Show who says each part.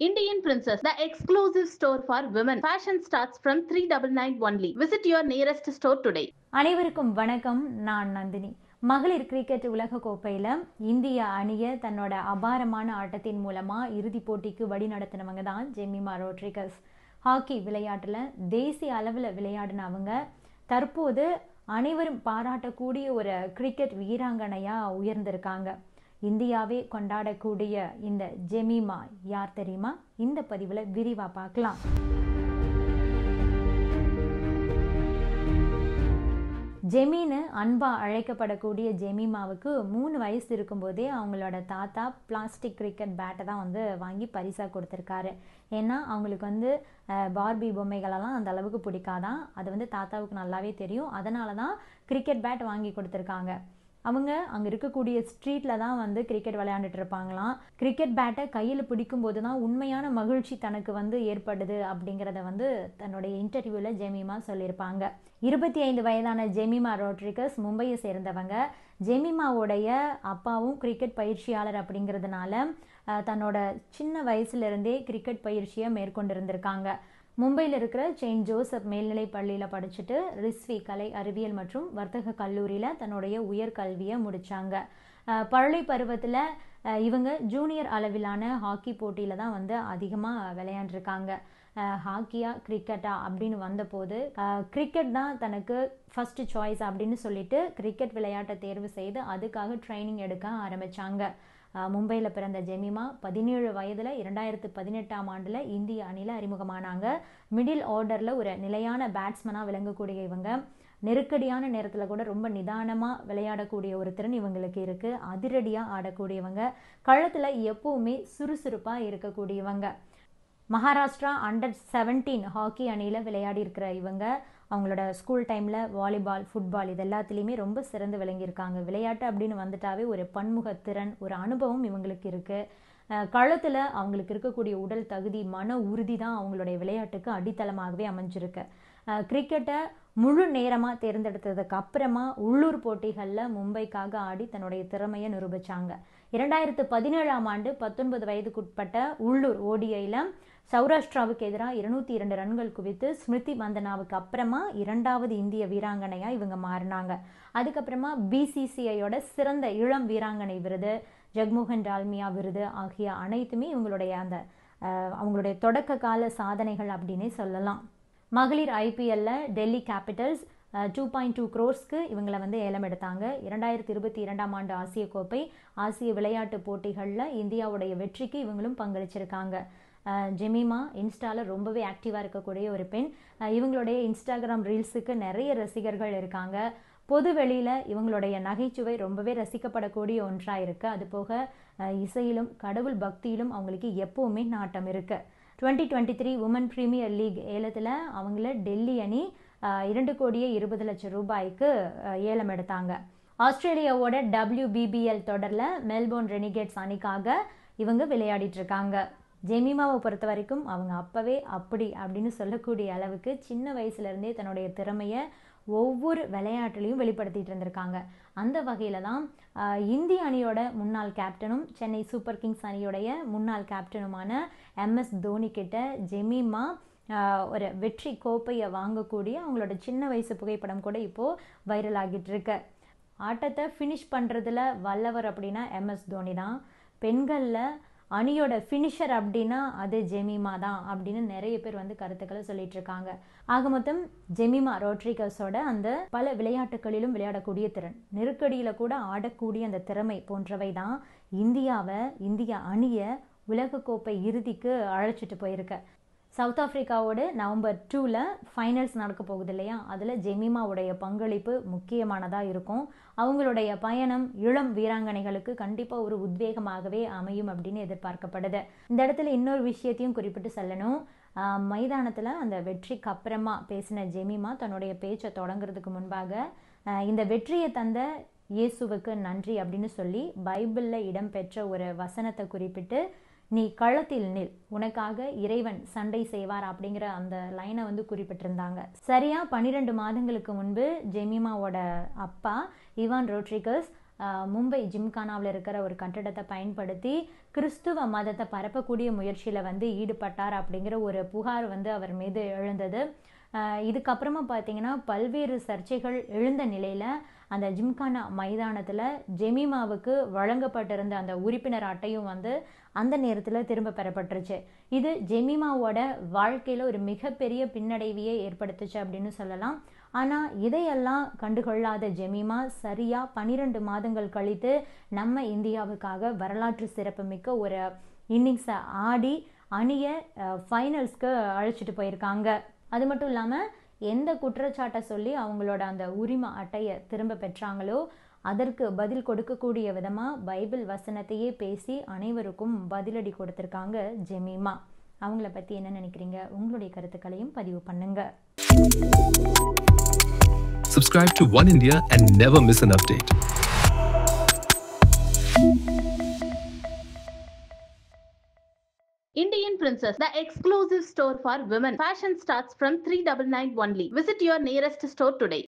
Speaker 1: Indian Princess, the exclusive store for women. Fashion starts from 399 only. Visit your nearest store today.
Speaker 2: அனைவருக்கும் வணக்கம். நான் நந்தினி. மகளிர் cricket உலக கோப்பையில் இந்திய அணியை தன்னோட அபாரமான ஆட்டத்தின் மூலமாக இறுதிப் போட்டிக்கு வழி நடத்தினவங்க தான் ஜெமிமா ரோட்ரிகஸ். ஹாக்கி விளையாட்டில் தேசிய அளவில் விளையாடினவங்க தற்போது அனைவரும் பாராட்டக்கூடிய ஒரு கிரிக்கெட் வீராங்கனையாக உயர்ந்திருக்காங்க. இந்தியாவே கொண்டாடக்கூடிய இந்த ஜெமிமா யார் தெரியுமா? இந்த பதிவில் விரிவாக பார்க்கலாம். ஜெமின்னு அன்பா அழைக்கப்படக்கூடிய ஜெமிமாவுக்கு 3 வயசு இருக்கும்போதே அவங்களோட தாத்தா பிளாஸ்டிக் கிரிக்கெட் பேட்டை தான் வாங்கி பரிசாக கொடுத்துருக்காரு. ஏன்னா அவங்களுக்கு பார்பி பொம்மைகளெல்லாம் அந்த அளவுக்கு பிடிக்காதான். அது தாத்தாவுக்கு நல்லாவே தெரியும். அதனால தான் கிரிக்கெட் பேட் வாங்கி கொடுத்துருக்காங்க. அவங்க அங்கே இருக்கக்கூடிய ஸ்ட்ரீட்டில் தான் கிரிக்கெட் விளையாண்டுட்டு இருப்பாங்களாம். கிரிக்கெட் பேட்டை கையில் பிடிக்கும்போது தான் உண்மையான மகிழ்ச்சி தனக்கு ஏற்படுது அப்படிங்கிறத தன்னுடைய இன்டர்வியூவில் ஜெமிமா சொல்லியிருப்பாங்க. 25 வயதான ஜெமிமா ரோட்ரிகஸ் மும்பையை சேர்ந்தவங்க. ஜெமிமாவுடைய அப்பாவும் கிரிக்கெட் பயிற்சியாளர் அப்படிங்கிறதுனால தன்னோட சின்ன வயசுலேருந்தே கிரிக்கெட் பயிற்சியை மேற்கொண்டிருந்திருக்காங்க. மும்பையில் இருக்கிற செயின்ட் ஜோசப் மேல்நிலை பள்ளியில் படிச்சுட்டு ரிஸ்வி கலை அறிவியல் மற்றும் வர்த்தக கல்லூரியில் தன்னுடைய உயர்கல்வியை முடித்தாங்க. பள்ளி பருவத்தில் இவங்க ஜூனியர் அளவிலான ஹாக்கி போட்டியில் தான் அதிகமாக விளையாண்டுருக்காங்க. ஹாக்கியா கிரிக்கெட்டா அப்படின்னு வந்தபோது கிரிக்கெட் தான் தனக்கு ஃபஸ்ட்டு சாய்ஸ் அப்படின்னு சொல்லிட்டு கிரிக்கெட் விளையாட்டை தேர்வு செய்து அதுக்காக ட்ரைனிங் எடுக்க ஆரம்பித்தாங்க. மும்பையில் பிறந்த ஜெமிமா 17 வயதில் 2018ஆம் ஆண்டில் இந்திய அணியில் அறிமுகமானாங்க. மிடில் ஆர்டரில் ஒரு நிலையான பேட்ஸ்மனாக விளங்கக்கூடிய இவங்க நெருக்கடியான நேரத்தில் கூட ரொம்ப நிதானமாக விளையாடக்கூடிய ஒரு திறன் இவங்களுக்கு இருக்குது. அதிரடியாக ஆடக்கூடியவங்க, களத்தில் எப்போவுமே சுறுசுறுப்பாக இருக்கக்கூடியவங்க. மகாராஷ்டிரா அண்டர் 17 ஹாக்கி அணியில் விளையாடி இருக்கிற இவங்க அவங்களோட ஸ்கூல் டைமில் வாலிபால், ஃபுட்பால் இது எல்லாத்துலேயுமே ரொம்ப சிறந்து விளங்கியிருக்காங்க. விளையாட்டு அப்படின்னு வந்துட்டாவே ஒரு பன்முகத்திறன், ஒரு அனுபவம் இவங்களுக்கு இருக்குது. களத்தில் அவங்களுக்கு இருக்கக்கூடிய உடல் தகுதி, மன உறுதி தான் அவங்களுடைய விளையாட்டுக்கு அடித்தளமாகவே அமைஞ்சிருக்கு. கிரிக்கெட்டை முழு நேரமாக தேர்ந்தெடுத்ததுக்கு அப்புறமா உள்ளூர் போட்டிகளில் மும்பைக்காக ஆடி தன்னுடைய திறமையை நிரூபித்தாங்க. 2017ஆம் ஆண்டு 19 வயதுக்குட்பட்ட உள்ளூர் ஓடிஐயில் சௌராஷ்டிராவுக்கு எதிராக 202 ரன்கள் குவித்து ஸ்மிருதி மந்தனாவுக்கு அப்புறமா 2வது இந்திய வீராங்கனையாக இவங்க மாறினாங்க. அதுக்கப்புறமா பிசிசிஐயோட சிறந்த இளம் வீராங்கனை விருது, ஜக்மோகன் டால்மியா விருது ஆகிய அனைத்துமே இவங்களுடைய அவங்களுடைய தொடக்க கால சாதனைகள் அப்படின்னே சொல்லலாம். மகளிர் ஐபிஎல்ல டெல்லி கேபிட்டல்ஸ் 2.2 crores இவங்களை ஏலம் எடுத்தாங்க. 2022ஆம் ஆண்டு ஆசிய கோப்பை, ஆசிய விளையாட்டு போட்டிகளில் இந்தியாவுடைய வெற்றிக்கு இவங்களும் பங்களிச்சிருக்காங்க. ஜெமிமா இன்ஸ்டாவில் ரொம்பவே ஆக்டிவாக இருக்கக்கூடிய ஒரு பெண். இவங்களுடைய இன்ஸ்டாகிராம் ரீல்ஸுக்கு நிறைய ரசிகர்கள் இருக்காங்க. பொது வெளியில் இவங்களுடைய நகைச்சுவை ரொம்பவே ரசிக்கப்படக்கூடிய ஒன்றாக இருக்குது. அதுபோக இசையிலும் கடவுள் பக்தியிலும் அவங்களுக்கு எப்போவுமே நாட்டம் இருக்குது. 2023 உமன் பிரீமியர் லீக் ஏலத்தில் அவங்கள டெல்லி அணி 2,20,00,000 ரூபாய்க்கு ஏலம் எடுத்தாங்க. ஆஸ்திரேலியாவோட WBBL தொடரில் மெல்போர்ன் ரெனிகேட்ஸ் அணிக்காக இவங்க விளையாடிட்டு இருக்காங்க. ஜெமிமாவை பொறுத்த வரைக்கும் அவங்க அப்பவே அப்படின்னு சொல்லக்கூடிய அளவுக்கு சின்ன வயசுலேருந்தே தன்னுடைய திறமையை ஒவ்வொரு விளையாட்டுலையும் வெளிப்படுத்திட்டு இருந்திருக்காங்க. அந்த வகையில் தான் இந்திய அணியோட முன்னாள் கேப்டனும் சென்னை சூப்பர் கிங்ஸ் அணியோடைய முன்னாள் கேப்டனுமான MS தோனி கிட்ட ஜெமிமா ஒரு வெற்றி கோப்பையை வாங்கக்கூடிய அவங்களோட சின்ன வயசு புகைப்படம் கூட இப்போது வைரல் ஆகிட்டு இருக்கு. ஆட்டத்தை ஃபினிஷ் பண்ணுறதுல வல்லவர் அப்படின்னா MS தோனி தான். பெண்களில் அணியோட ஃபினிஷர் அப்படின்னா அது ஜெமிமா தான் அப்படின்னு நிறைய பேர் கருத்துக்களை சொல்லிட்டு இருக்காங்க. ஆக மொத்தம் ஜெமிமா ரோட்ரிகஸோட அந்த பல விளையாட்டுகளிலும் விளையாடக்கூடிய திறன், நெருக்கடியில் கூட ஆடக்கூடிய அந்த திறமை போன்றவை தான் இந்திய அணியை உலகக்கோப்பை இறுதிக்கு அழைச்சிட்டு போயிருக்கு. சவுத் ஆஃப்ரிக்காவோடு நவம்பர் 2 ஃபைனல்ஸ் நடக்க போகுது இல்லையா? அதில் ஜெமிமாவுடைய பங்களிப்பு முக்கியமானதாக இருக்கும். அவங்களுடைய பயணம் இளம் வீராங்கனைகளுக்கு கண்டிப்பாக ஒரு உத்வேகமாகவே அமையும் அப்படின்னு எதிர்பார்க்கப்படுது. இந்த இடத்துல இன்னொரு விஷயத்தையும் குறிப்பிட்டு சொல்லணும். மைதானத்தில் அந்த வெற்றிக்கு அப்புறமா பேசின ஜெமிமா தன்னுடைய பேச்சை தொடங்குறதுக்கு முன்பாக இந்த வெற்றியை தந்த இயேசுவுக்கு நன்றி அப்படின்னு சொல்லி பைபிளில் இடம்பெற்ற ஒரு வசனத்தை குறிப்பிட்டு, நீ களத்தில் நில், உனக்காக இறைவன் சண்டை செய்வார் அப்படிங்கிற அந்த லைனை குறிப்பிட்டிருந்தாங்க. சரியா 12 மாதங்களுக்கு முன்பு ஜெமிமாவோட அப்பா இவான் ரோட்ரிகஸ் மும்பை ஜிம்கானாவில் இருக்கிற ஒரு கட்டடத்தை பயன்படுத்தி கிறிஸ்துவ மதத்தை பரப்பக்கூடிய முயற்சியில் வந்து ஈடுபட்டார் அப்படிங்கிற ஒரு புகார் வந்து அவர் மீது எழுந்தது. இதுக்கப்புறமா பார்த்தீங்கன்னா பல்வேறு சர்ச்சைகள் எழுந்த நிலையில் அந்த ஜிம்கானா மைதானத்தில் ஜெமிமாவுக்கு வழங்கப்பட்டிருந்த அந்த உறுப்பினர் அட்டையும் வந்து அந்த நேரத்தில் திரும்ப பெறப்பட்டுருச்சு. இது ஜெமிமாவோட வாழ்க்கையில் ஒரு மிகப்பெரிய பின்னடைவையே ஏற்படுத்துச்சு அப்படின்னு சொல்லலாம். ஆனால் இதையெல்லாம் கண்டுகொள்ளாத ஜெமிமா சரியாக 12 மாதங்கள் கழித்து நம்ம இந்தியாவுக்காக வரலாற்று சிறப்புமிக்க ஒரு இன்னிங்ஸை ஆடி அணியை ஃபைனல்ஸ்க்கு அழைச்சிட்டு போயிருக்காங்க. அது மட்டும் இல்லாமல் எந்த குற்றச்சாட்டை சொல்லி அவங்களோட அந்த உரிமை அட்டையை திரும்ப பெற்றாங்களோ அதற்கு பதில் கொடுக்கக்கூடிய விதமாக பைபிள் வசனத்தையே பேசி அனைவருக்கும் பதிலடி கொடுத்துருக்காங்க ஜெமிமா. அவங்கள பற்றி என்ன நினைக்கிறீங்க? உங்களுடைய கருத்துக்களையும் பதிவு பண்ணுங்க.
Speaker 3: Subscribe to One India and never miss an update.
Speaker 1: Indian Princess, the exclusive store for women. Fashion starts from 399 only. Visit your nearest store today.